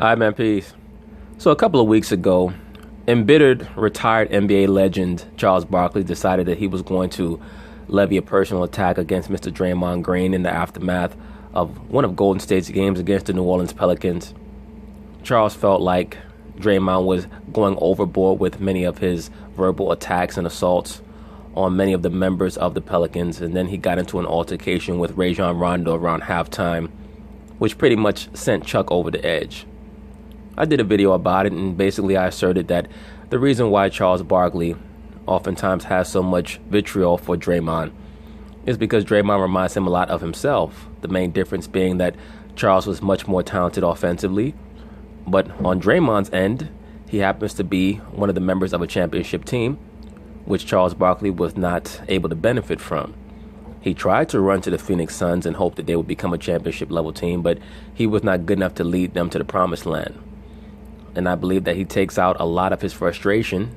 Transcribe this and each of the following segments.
Hi, man, peace. So a couple of weeks ago, embittered retired NBA legend Charles Barkley decided that he was going to levy a personal attack against Mr. Draymond Green in the aftermath of one of Golden State's games against the New Orleans Pelicans. Charles felt like Draymond was going overboard with many of his verbal attacks and assaults on many of the members of the Pelicans, and then he got into an altercation with Rajon Rondo around halftime, which pretty much sent Chuck over the edge. I did a video about it, and basically I asserted that the reason why Charles Barkley oftentimes has so much vitriol for Draymond is because Draymond reminds him a lot of himself. The main difference being that Charles was much more talented offensively, but on Draymond's end, he happens to be one of the members of a championship team, which Charles Barkley was not able to benefit from. He tried to run to the Phoenix Suns and hope that they would become a championship level team, but he was not good enough to lead them to the promised land. And I believe that he takes out a lot of his frustration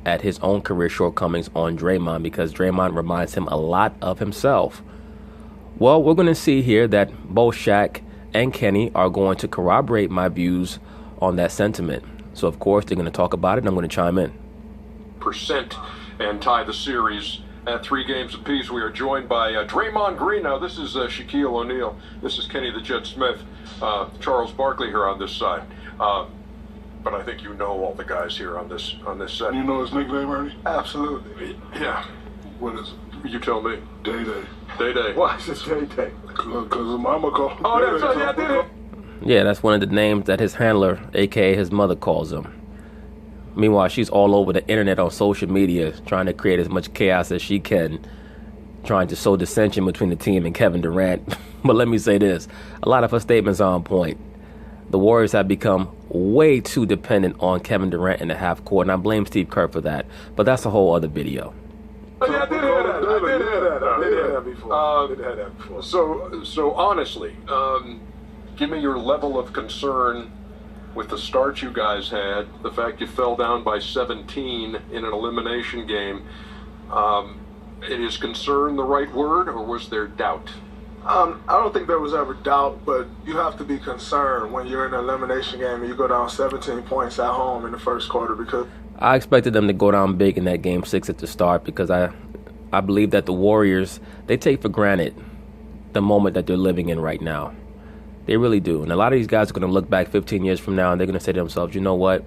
at his own career shortcomings on Draymond, because Draymond reminds him a lot of himself. Well, we're going to see here that both Shaq and Kenny are going to corroborate my views on that sentiment. So, of course, they're going to talk about it, and I'm going to chime in. And tie the series at 3 games apiece. We are joined by Draymond Green. Now, this is Shaquille O'Neal. This is Kenny the Jet Smith. Charles Barkley here on this side. But I think you know all the guys here on this set. You know his nickname, Ernie? Absolutely. Yeah. What is it? You tell me. Day Day. Day Day. Why is it Day Day? Because his mama called him. Oh, that's right. Yeah, I did it. Yeah, that's one of the names that his handler, a.k.a. his mother, calls him. Meanwhile, she's all over the internet on social media trying to create as much chaos as she can, trying to sow dissension between the team and Kevin Durant. But let me say this. A lot of her statements are on point. The Warriors have become way too dependent on Kevin Durant in the half court, and I blame Steve Kerr for that. But that's a whole other video. Yeah, I did hear that before. So honestly, give me your level of concern with the start you guys had, the fact you fell down by 17 in an elimination game. Is concern the right word, or was there doubt? I don't think there was ever doubt, but you have to be concerned when you're in an elimination game and you go down 17 points at home in the first quarter, because I expected them to go down big in that Game 6 at the start, because I believe that the Warriors, they take for granted the moment that they're living in right now. They really do. And a lot of these guys are going to look back 15 years from now and they're going to say to themselves, you know what?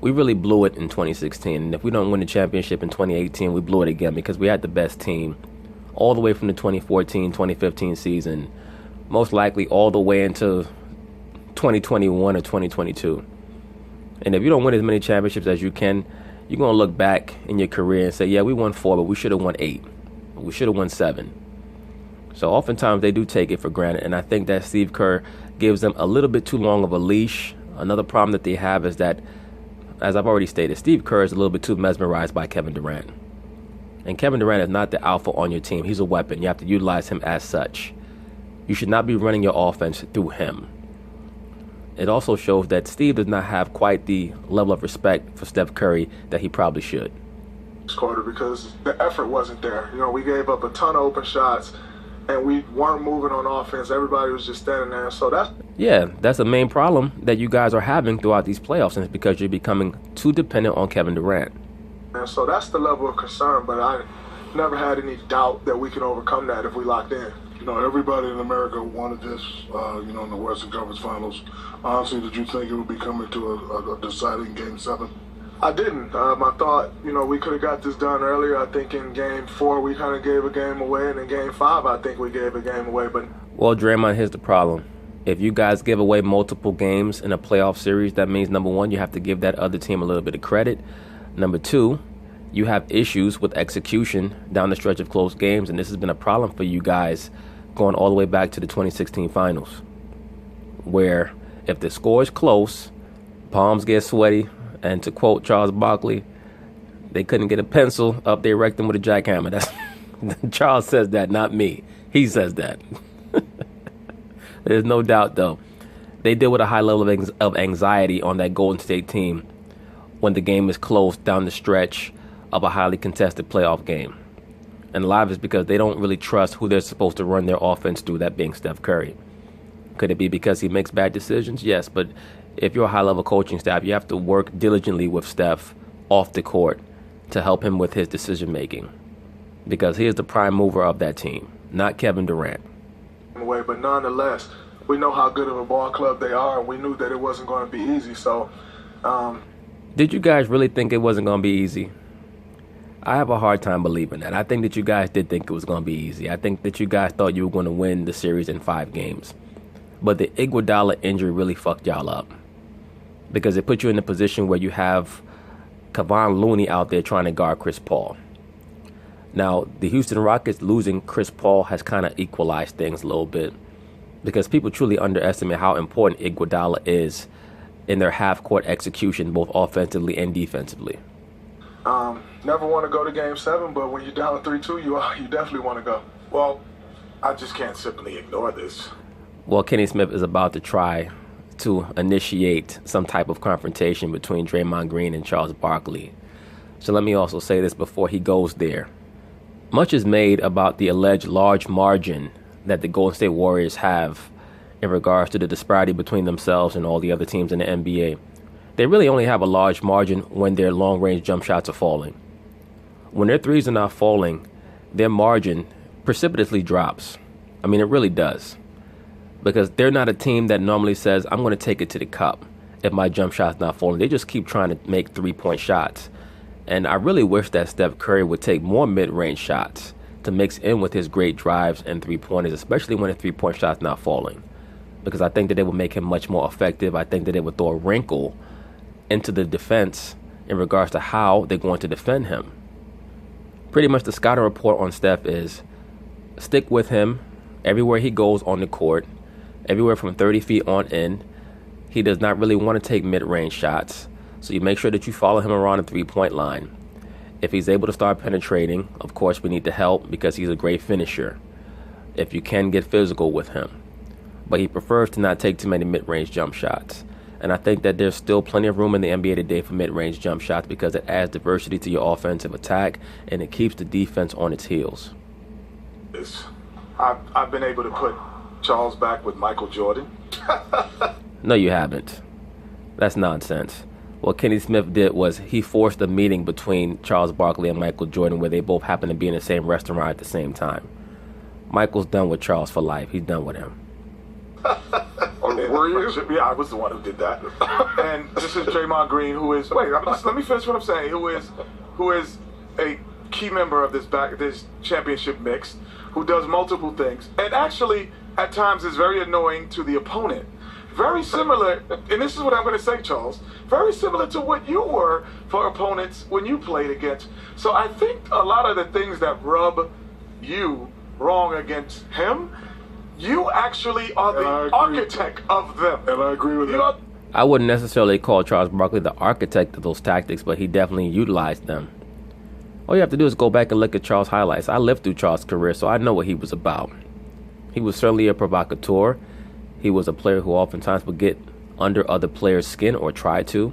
We really blew it in 2016. And if we don't win the championship in 2018, we blew it again, because we had the best team all the way from the 2014, 2015 season, most likely all the way into 2021 or 2022. And if you don't win as many championships as you can, you're going to look back in your career and say, yeah, we won 4, but we should have won 8. We should have won 7. So oftentimes they do take it for granted, and I think that Steve Kerr gives them a little bit too long of a leash. Another problem that they have is that, as I've already stated, Steve Kerr is a little bit too mesmerized by Kevin Durant. And Kevin Durant is not the alpha on your team. He's a weapon. You have to utilize him as such. You should not be running your offense through him. It also shows that Steve does not have quite the level of respect for Steph Curry that he probably should. quarter, because the effort wasn't there. You know, we gave up a ton of open shots and we weren't moving on offense. Everybody was just standing there. So that's the main problem that you guys are having throughout these playoffs, and it's because you're becoming too dependent on Kevin Durant. And so that's the level of concern, but I never had any doubt that we could overcome that if we locked in. You know, everybody in America wanted this, in the Western Conference Finals. Honestly, did you think it would be coming to a deciding Game 7? I didn't. I thought, we could have got this done earlier. I think in Game 4 we kind of gave a game away, and in Game 5 I think we gave a game away. Well, Draymond, here's the problem. If you guys give away multiple games in a playoff series, that means, number one, you have to give that other team a little bit of credit. Number two, you have issues with execution down the stretch of close games, and this has been a problem for you guys going all the way back to the 2016 finals, where if the score is close, palms get sweaty, and to quote Charles Barkley, they couldn't get a pencil up their rectum with a jackhammer. That's Charles says that, not me. He says that. There's no doubt, though. They deal with a high level of anxiety on that Golden State team when the game is close down the stretch of a highly contested playoff game. And a lot of it's because they don't really trust who they're supposed to run their offense through, that being Steph Curry. Could it be because he makes bad decisions? Yes, but if you're a high-level coaching staff, you have to work diligently with Steph off the court to help him with his decision-making, because he is the prime mover of that team, not Kevin Durant. But nonetheless, we know how good of a ball club they are, and we knew that it wasn't going to be easy. So, did you guys really think it wasn't going to be easy? I have a hard time believing that. I think that you guys did think it was going to be easy. I think that you guys thought you were going to win the series in 5 games. But the Iguodala injury really fucked y'all up, because it put you in a position where you have Kevon Looney out there trying to guard Chris Paul. Now, the Houston Rockets losing Chris Paul has kind of equalized things a little bit, because people truly underestimate how important Iguodala is in their half-court execution, both offensively and defensively. Never want to go to Game 7, but when you're down 3-2, you definitely want to go. Well, I just can't simply ignore this. Well, Kenny Smith is about to try to initiate some type of confrontation between Draymond Green and Charles Barkley. So let me also say this before he goes there. Much is made about the alleged large margin that the Golden State Warriors have in regards to the disparity between themselves and all the other teams in the NBA. They really only have a large margin when their long-range jump shots are falling. When their threes are not falling, their margin precipitously drops. I mean, it really does. Because they're not a team that normally says, I'm going to take it to the cup if my jump shot's not falling. They just keep trying to make three-point shots. And I really wish that Steph Curry would take more mid-range shots to mix in with his great drives and three-pointers, especially when the three-point shot's not falling. Because I think that it would make him much more effective. I think that it would throw a wrinkle into the defense in regards to how they're going to defend him. Pretty much the scouting report on Steph is stick with him everywhere he goes on the court, everywhere from 30 feet on in. He does not really want to take mid-range shots, so you make sure that you follow him around the three-point line. If he's able to start penetrating, of course we need to help because he's a great finisher. If you can get physical with him. But he prefers to not take too many mid-range jump shots. And I think that there's still plenty of room in the NBA today for mid-range jump shots because it adds diversity to your offensive attack and it keeps the defense on its heels. I've been able to put Charles back with Michael Jordan. No, you haven't. That's nonsense. What Kenny Smith did was he forced a meeting between Charles Barkley and Michael Jordan where they both happened to be in the same restaurant at the same time. Michael's done with Charles for life. He's done with him. Were you? Yeah, I was the one who did that. And this is Draymond Green, who is let me finish what I'm saying. Who is a key member of this championship mix, who does multiple things, and actually at times is very annoying to the opponent. Very similar, and this is what I'm going to say, Charles. Very similar to what you were for opponents when you played against. So I think a lot of the things that rub you wrong against him, you actually are the architect of them. And I agree with that. I wouldn't necessarily call Charles Barkley the architect of those tactics, but he definitely utilized them. All you have to do is go back and look at Charles' highlights. I lived through Charles' career, so I know what he was about. He was certainly a provocateur. He was a player who oftentimes would get under other players' skin or try to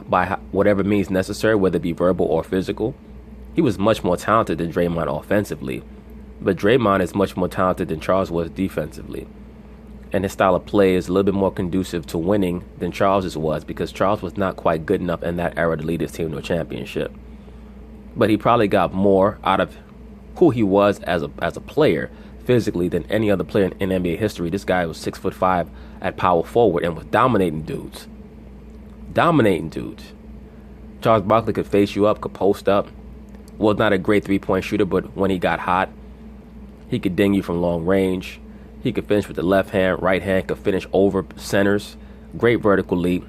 by whatever means necessary, whether it be verbal or physical. He was much more talented than Draymond offensively. But Draymond is much more talented than Charles was defensively. And his style of play is a little bit more conducive to winning than Charles's was because Charles was not quite good enough in that era to lead his team to a championship. But he probably got more out of who he was as a player physically than any other player in NBA history. This guy was 6'5" at power forward and was dominating dudes. Charles Barkley could face you up, could post up. Was not a great three-point shooter, but when he got hot, he could ding you from long range. He could finish with the left hand, right hand, could finish over centers. Great vertical leap.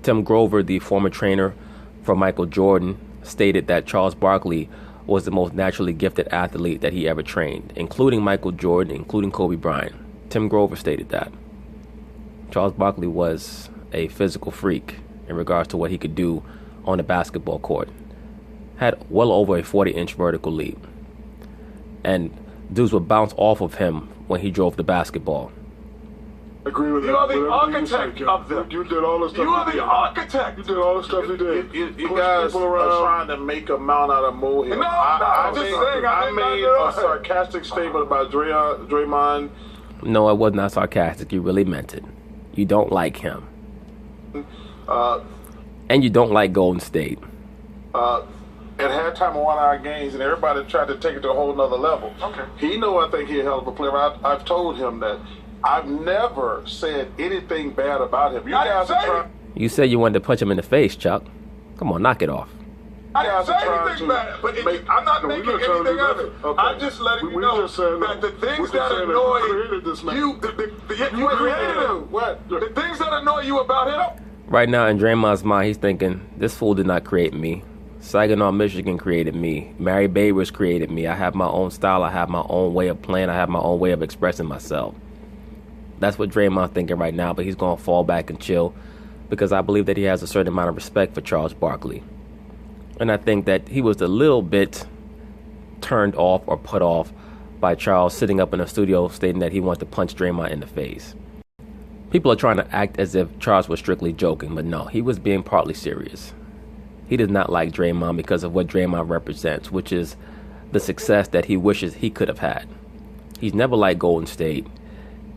Tim Grover, the former trainer for Michael Jordan, stated that Charles Barkley was the most naturally gifted athlete that he ever trained, including Michael Jordan, including Kobe Bryant. Tim Grover stated that. Charles Barkley was a physical freak in regards to what he could do on the basketball court. Had well over a 40-inch vertical leap. And dudes would bounce off of him when he drove the basketball. Agree with you are the architect of them. You did all the stuff. You are the architect. You did all the stuff he did. You guys are trying to make a mount out of molehill. I made a sarcastic statement about Draymond. No, it was not sarcastic. You really meant it. You don't like him. And you don't like Golden State. At halftime of one of our games, and everybody tried to take it to a whole nother level. Okay. He know I think he's a hell of a player. I've told him that. I've never said anything bad about him. You guys are trying. You said you wanted to punch him in the face, Chuck. Come on, knock it off. I didn't say anything bad, but I'm not making anything of it. Okay. I'm just letting you know that the things that annoy you, you created him. What? The things that annoy you about him. Right now, in Draymond's mind, he's thinking, this fool did not create me. Saginaw, Michigan created me. Mary Babers created me. I have my own style. I have my own way of playing. I have my own way of expressing myself. That's what Draymond's thinking right now, but he's going to fall back and chill because I believe that he has a certain amount of respect for Charles Barkley. And I think that he was a little bit turned off or put off by Charles sitting up in a studio stating that he wants to punch Draymond in the face. People are trying to act as if Charles was strictly joking, but no, he was being partly serious. He does not like Draymond because of what Draymond represents, which is the success that he wishes he could have had. He's never liked Golden State.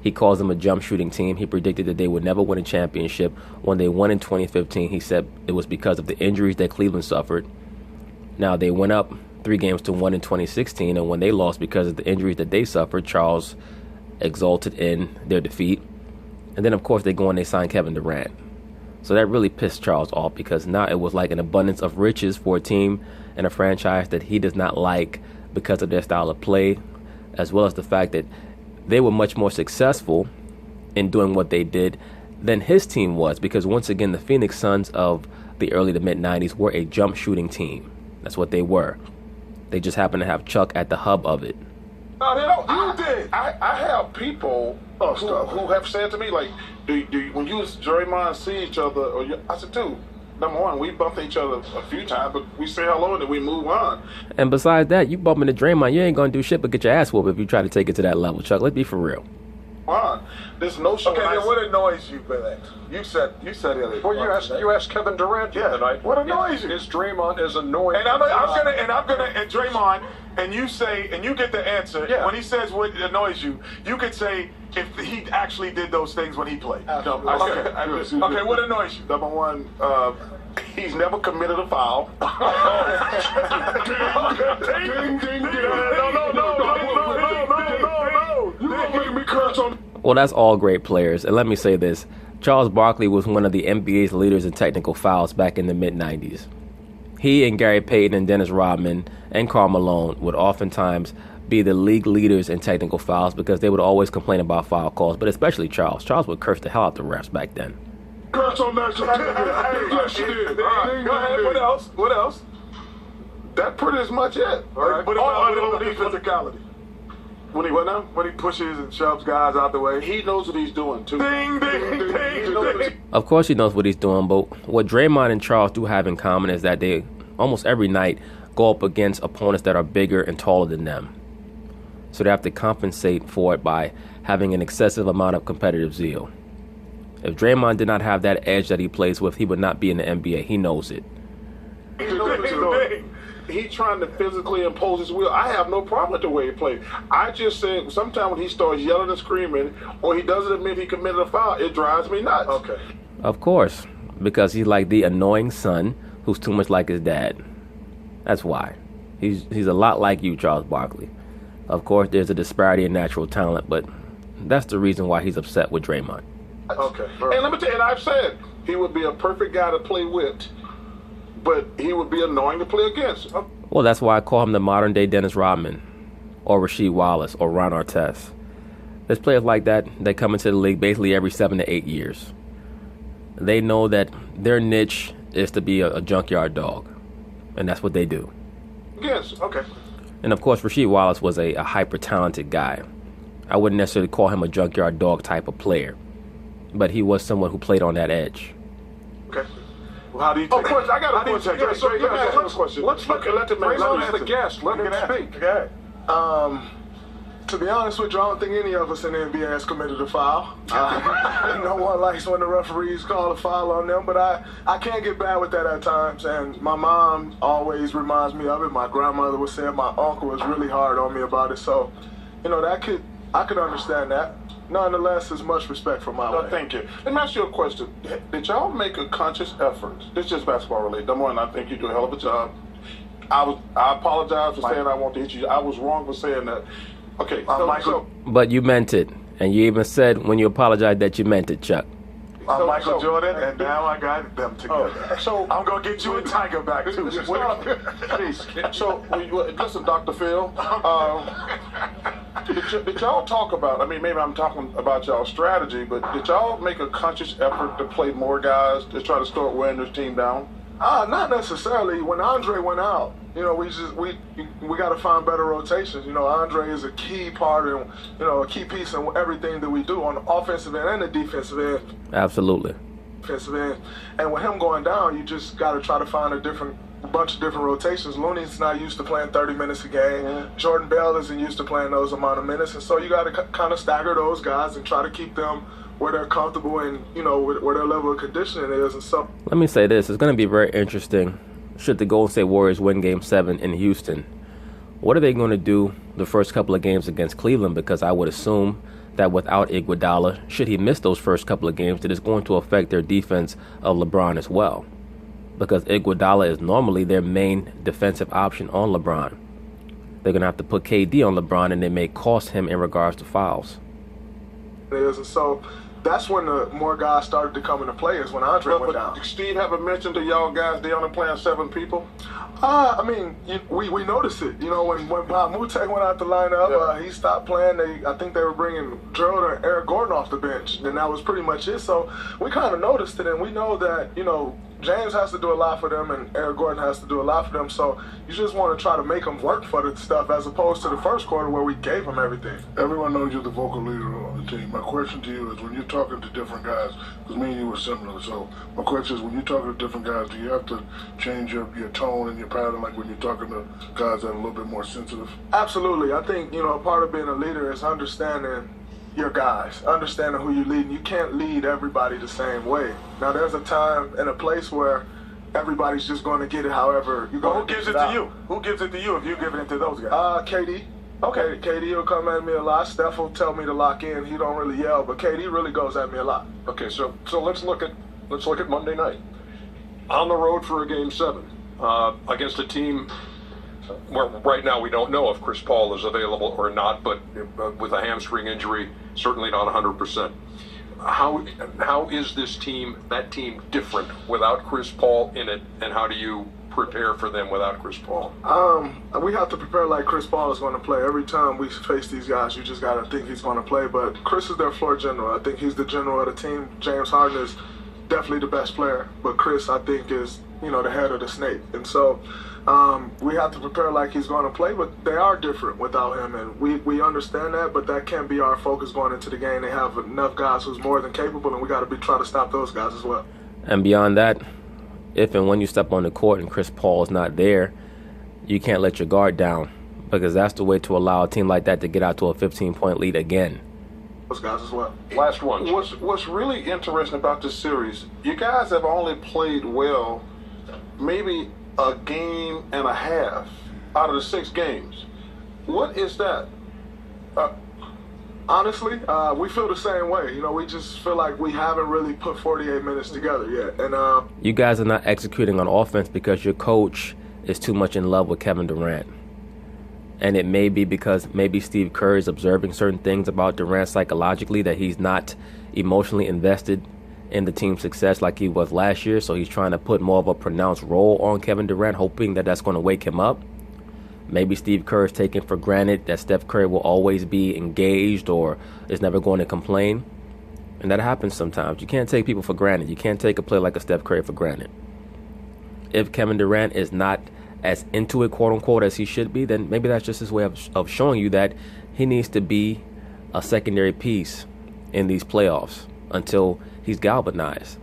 He calls them a jump shooting team. He predicted that they would never win a championship. When they won in 2015, he said it was because of the injuries that Cleveland suffered. Now, they went up 3-1 in 2016, and when they lost because of the injuries that they suffered, Charles exulted in their defeat. And then, of course, they go and they sign Kevin Durant. So that really pissed Charles off because now it was like an abundance of riches for a team and a franchise that he does not like because of their style of play, as well as the fact that they were much more successful in doing what they did than his team was, because once again, the Phoenix Suns of the early to mid-90s were a jump shooting team. That's what they were. They just happened to have Chuck at the hub of it. No, you did. I have people who have said to me, like, do when you and Draymond see each other, I said, dude, number one, we bumped each other a few times, but we say hello and then we move on. And besides that, you bump into Draymond, you ain't going to do shit but get your ass whooped if you try to take it to that level, Chuck. Let's be for real. There's no show. Okay, then what annoys you by that? You said it. Well, you asked Kevin Durant tonight. What annoys you? Is Draymond as annoying? And Draymond, and you say, and you get the answer. Yeah. When he says what annoys you, you could say if he actually did those things when he played. Okay, what annoys you? Number one, he's never committed a foul. Well, that's all great players. And let me say this. Charles Barkley was one of the NBA's leaders in technical fouls back in the mid-90s. He and Gary Payton and Dennis Rodman and Karl Malone would oftentimes be the league leaders in technical fouls because they would always complain about foul calls, but especially Charles. Charles would curse the hell out the refs back then. Curse on national TV. Yes, you did. Go ahead. What else? That pretty much it. All right. What about physicality? When he what now? When he pushes and shoves guys out the way. He knows what he's doing too. Ding, ding, ding, ding. Of course he knows what he's doing, but what Draymond and Charles do have in common is that they almost every night go up against opponents that are bigger and taller than them. So they have to compensate for it by having an excessive amount of competitive zeal. If Draymond did not have that edge that he plays with, he would not be in the NBA. He knows it. He's trying to physically impose his will. I have no problem with the way he plays. I just said sometimes when he starts yelling and screaming or he doesn't admit he committed a foul, it drives me nuts. Okay. Of course, because he's like the annoying son who's too much like his dad. That's why. He's a lot like you, Charles Barkley. Of course, there's a disparity in natural talent, but that's the reason why he's upset with Draymond. Okay. And let me tell you, and I've said he would be a perfect guy to play with, but he would be annoying to play against. Well, that's why I call him the modern-day Dennis Rodman or Rasheed Wallace or Ron Artest. There's players like that that come into the league basically every 7 to 8 years. They know that their niche is to be a junkyard dog, and that's what they do. Yes, okay. And, of course, Rasheed Wallace was a hyper-talented guy. I wouldn't necessarily call him a junkyard dog type of player, but he was someone who played on that edge. Okay. Well, how do you take it? I got a question. Let's look at let the guest. Let him speak. Okay. To be honest with you, I don't think any of us in the NBA has committed a foul. No one likes when the referees call a foul on them, but I can't get bad with that at times, and my mom always reminds me of it. My grandmother was saying my uncle was really hard on me about it, so, I could understand that. nonetheless, it's much respect from my way. Thank you. Let me ask you a question. Did y'all make a conscious effort? This is just basketball related. Number one, I think you do a hell of a job. I apologize for saying I want to hit you. I was wrong for saying that. Okay, but you meant it, and you even said when you apologized that you meant it, Chuck. I'm Michael Jordan, and now I got them together. So I'm gonna get you and Tiger back too. So listen, Dr. Phil. Did y'all talk about? I mean, maybe I'm talking about y'all's strategy, but did y'all make a conscious effort to play more guys to try to start wearing this team down? Not necessarily. When Andre went out, we got to find better rotations. Andre is a key part and a key piece in everything that we do on the offensive end and the defensive end. Absolutely. Defensive end, and with him going down, you just got to try to find a bunch of different rotations. Looney's not used to playing 30 minutes a game. Mm-hmm. Jordan Bell isn't used to playing those amount of minutes, and so you got to kind of stagger those guys and try to keep them where they're comfortable and where their level of conditioning is. And so, let me say this: it's going to be very interesting. Should the Golden State Warriors win Game 7 in Houston, what are they going to do the first couple of games against Cleveland? Because I would assume that without Iguodala, should he miss those first couple of games, that is going to affect their defense of LeBron as well. Because Iguodala is normally their main defensive option on LeBron. They're going to have to put KD on LeBron, and they may cost him in regards to fouls. And so that's when the more guys started to come into play, is when Andre went down. Steve haven't mentioned to y'all guys they only playing 7 people? We noticed it. When Mute went out the lineup, he stopped playing. I think they were bringing Gerald or Eric Gordon off the bench, and that was pretty much it. So we kind of noticed it, and we know that, James has to do a lot for them, and Eric Gordon has to do a lot for them. So you just want to try to make them work for the stuff, as opposed to the first quarter where we gave them everything. Everyone knows you're the vocal leader on the team. My question to you is, when you're talking to different guys, because me and you were similar, so my question is, when you're talking to different guys, do you have to change your tone and your pattern, like when you're talking to guys that are a little bit more sensitive? Absolutely. I think, a part of being a leader is understanding your guys, understanding who you're leading. You can't lead everybody the same way. Now, there's a time and a place where everybody's just going to get it however you're going to get it. Who gives it to you? Who gives it to you if you're giving it to those guys? KD. Okay. KD will come at me a lot. Steph will tell me to lock in. He don't really yell, but KD really goes at me a lot. Okay, so let's look at Monday night. On the road for a Game 7 against a team where right now we don't know if Chris Paul is available or not, but with a hamstring injury, certainly not 100%. How is that team different without Chris Paul in it, and how do you prepare for them without Chris Paul? We have to prepare like Chris Paul is going to play. Every time we face these guys, you just got to think he's going to play. But Chris is their floor general. I think he's the general of the team. James Harden is definitely the best player, but Chris, I think, is the head of the snake. And so we have to prepare like he's going to play, but they are different without him, and we understand that, but that can't be our focus going into the game. They have enough guys who's more than capable, and we got to try to stop those guys as well. And beyond that, if and when you step on the court and Chris Paul is not there, you can't let your guard down, because that's the way to allow a team like that to get out to a 15-point lead again. Those guys as well. Last one. What's really interesting about this series, you guys have only played well maybe a game and a half out of the 6 games. What is that? Honestly, we feel the same way. We just feel like we haven't really put 48 minutes together yet. And you guys are not executing on offense because your coach is too much in love with Kevin Durant. And it may be because maybe Steve Kerr is observing certain things about Durant psychologically, that he's not emotionally invested in the team's success like he was last year. So he's trying to put more of a pronounced role on Kevin Durant, hoping that that's going to wake him up. Maybe Steve Kerr is taking for granted that Steph Curry will always be engaged or is never going to complain. And that happens sometimes. You can't take people for granted. You can't take a player like a Steph Curry for granted. If Kevin Durant is not as into it, quote unquote, as he should be, then maybe that's just his way of showing you that he needs to be a secondary piece in these playoffs until he's galvanized.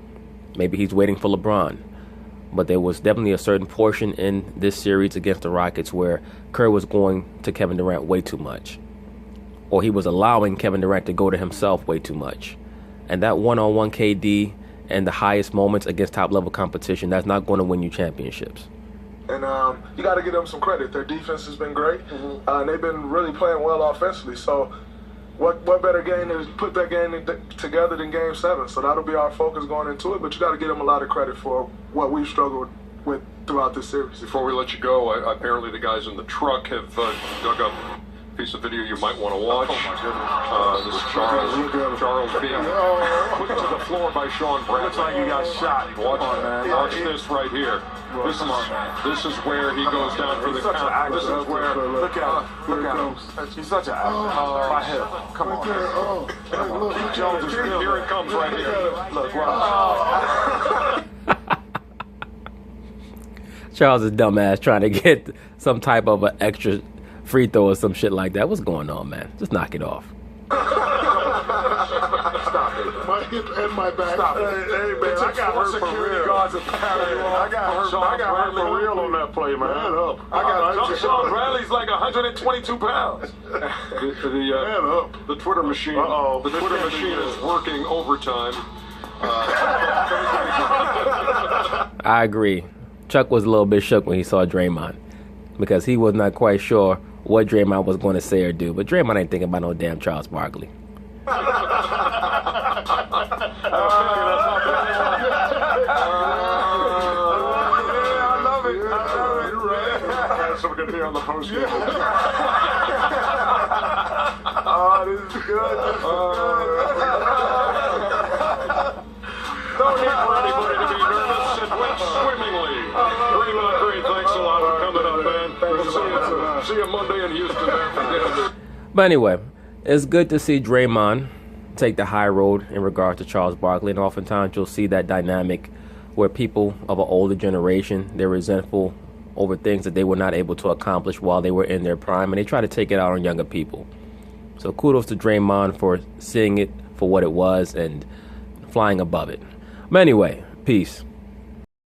Maybe he's waiting for LeBron. But there was definitely a certain portion in this series against the Rockets where Kerr was going to Kevin Durant way too much. Or he was allowing Kevin Durant to go to himself way too much. And that one-on-one KD and the highest moments against top-level competition, that's not going to win you championships. And you got to give them some credit. Their defense has been great. Mm-hmm. They've been really playing well offensively. So what better game to put that game together than Game 7? So that'll be our focus going into it. But you got to give them a lot of credit for what we've struggled with throughout this series. Before we let you go, apparently the guys in the truck have dug up a piece of video you might want to watch. Oh my goodness. This is Charles being put to the floor by Sean Bradley. Looks like you got shot. Watch this right here. This is where he goes down for the count. This is where. Look at him. He's such an actor. My head. Come on. Keith Jones is still. Here it comes right here. Look, wow. Charles is dumbass trying to get some type of an extra free throw or some shit like that. What's going on, man? Just knock it off. Stop it. My hip and my back. Stop it. Hey, man, I got hurt for real. Guards I got hurt for real on that play, man. Man up. Sean Bradley's like 122 pounds. The Twitter machine. The Twitter machine is working overtime. I agree. Chuck was a little bit shook when he saw Draymond because he was not quite sure what Draymond was going to say or do. But Draymond ain't thinking about no damn Charles Barkley. I love it. So we're going to be on the postseason. Oh, this is good. No need for anybody to be nervous. It went swimmingly. Draymond Green, thanks a lot for coming up, man. We'll see you Monday in Houston. But anyway, it's good to see Draymond take the high road in regard to Charles Barkley. And oftentimes you'll see that dynamic where people of an older generation, they're resentful over things that they were not able to accomplish while they were in their prime. And they try to take it out on younger people. So kudos to Draymond for seeing it for what it was and flying above it. But anyway, peace.